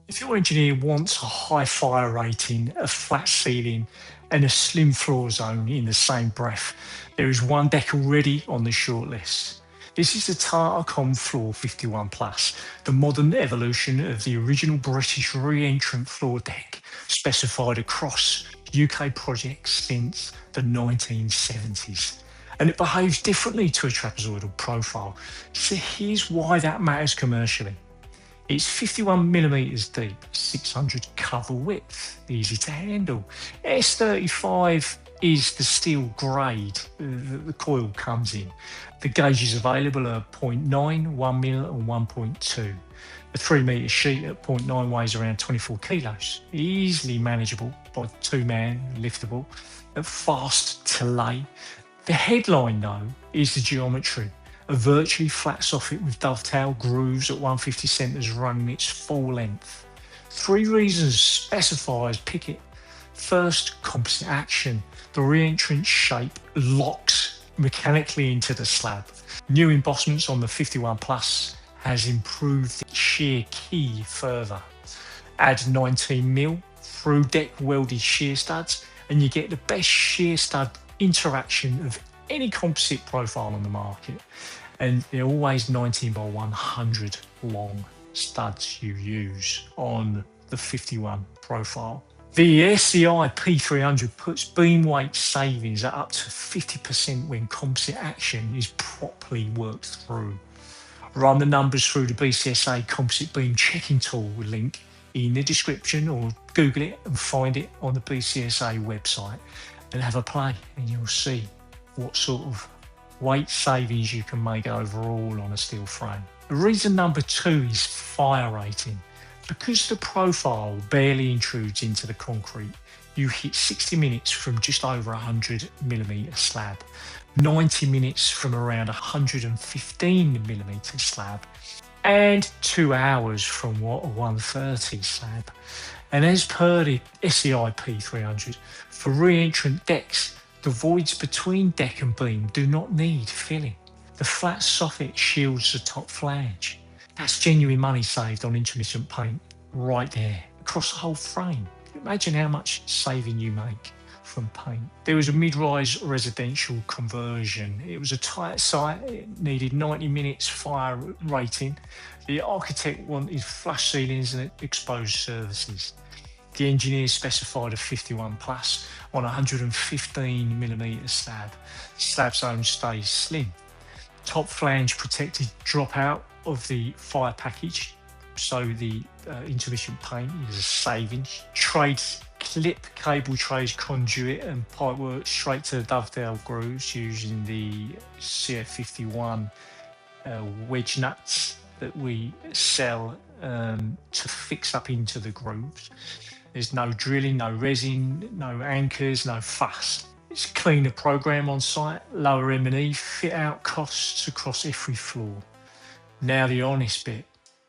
If your engineer wants a high fire rating, a flat ceiling, and a slim floor zone in the same breath, there is one deck already on the shortlist. This is the Tata ComFlor 51 Plus, the modern evolution of the original British Re-Entrant floor deck, specified across UK projects since the 1970s. And it behaves differently to a trapezoidal profile. So here's why that matters commercially. It's 51 millimeters deep, 600 cover width, easy to handle. S35 is the steel grade that the coil comes in. The gauges available are 0.9, 1 mil and 1.2. The 3 metre sheet at 0.9 weighs around 24 kilos, easily manageable by two-man liftable, and fast to lay. The headline though is the geometry. A virtually flat soffit with dovetail grooves at 150 centres running its full length. 3 reasons specifiers pick it. First, composite action. The Re-Entrant shape locks mechanically into the slab. New embossments on the 51 Plus has improved the shear key further. Add 19mm through deck welded shear studs and you get the best shear stud interaction of any composite profile on the market. And they're always 19 by 100 long studs you use on the 51 profile. The SCI P300 puts beam weight savings at up to 50% when composite action is properly worked through. Run the numbers through the BCSA composite beam checking tool link in the description, or Google it and find it on the BCSA website and have a play, and you'll see what sort of weight savings you can make overall on a steel frame. The reason number 2 is fire rating. Because the profile barely intrudes into the concrete, you hit 60 minutes from just over 100mm slab, 90 minutes from around 115mm slab, and 2 hours from what a 130 slab. And as per the SCI P300, for Re-Entrant decks, the voids between deck and beam do not need filling. The flat soffit shields the top flange. That's genuine money saved on intumescent paint right there, across the whole frame. Imagine how much saving you make from paint. There was a mid-rise residential conversion. It was a tight site, it needed 90 minutes fire rating. The architect wanted flush ceilings and exposed surfaces. The engineer specified a 51 Plus on 115mm slab. Slab zone stays slim. Top flange protected drop out of the fire package, so the intumescent paint is a saving. Trade clip cable trays, conduit and pipework straight to the dovetail grooves using the CF51 wedge nuts that we sell to fix up into the grooves. There's no drilling, no resin, no anchors, no fuss. It's a cleaner program on site, lower RMD, fit out costs across every floor. Now the honest bit.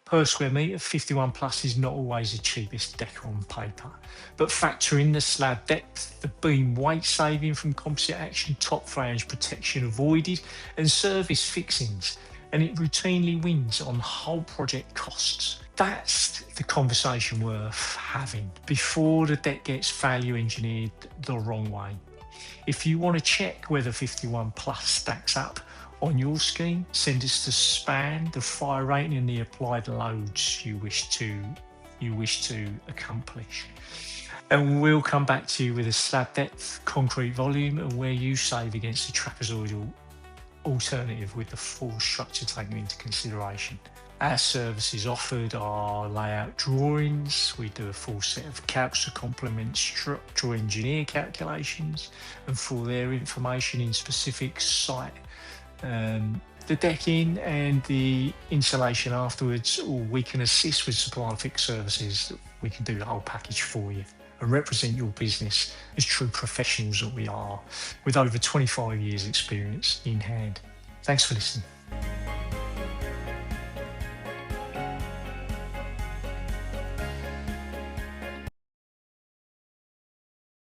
Per square metre, 51 Plus is not always the cheapest deck on paper, but factor in the slab depth, the beam weight saving from composite action, top flange protection avoided, and service fixings, and it routinely wins on whole project costs. That's the conversation worth having before the deck gets value engineered the wrong way. If you want to check whether 51 Plus stacks up on your scheme, send us the span, the fire rating and the applied loads you wish to accomplish. And we'll come back to you with a slab depth, concrete volume and where you save against the trapezoidal alternative with the full structure taken into consideration. Our services offered are layout drawings. We do a full set of calcs to complement structural engineer calculations and for their information in specific site. The decking and the insulation afterwards, or we can assist with supply and fix services. We can do the whole package for you and represent your business as true professionals that we are, with over 25 years experience in hand. Thanks for listening.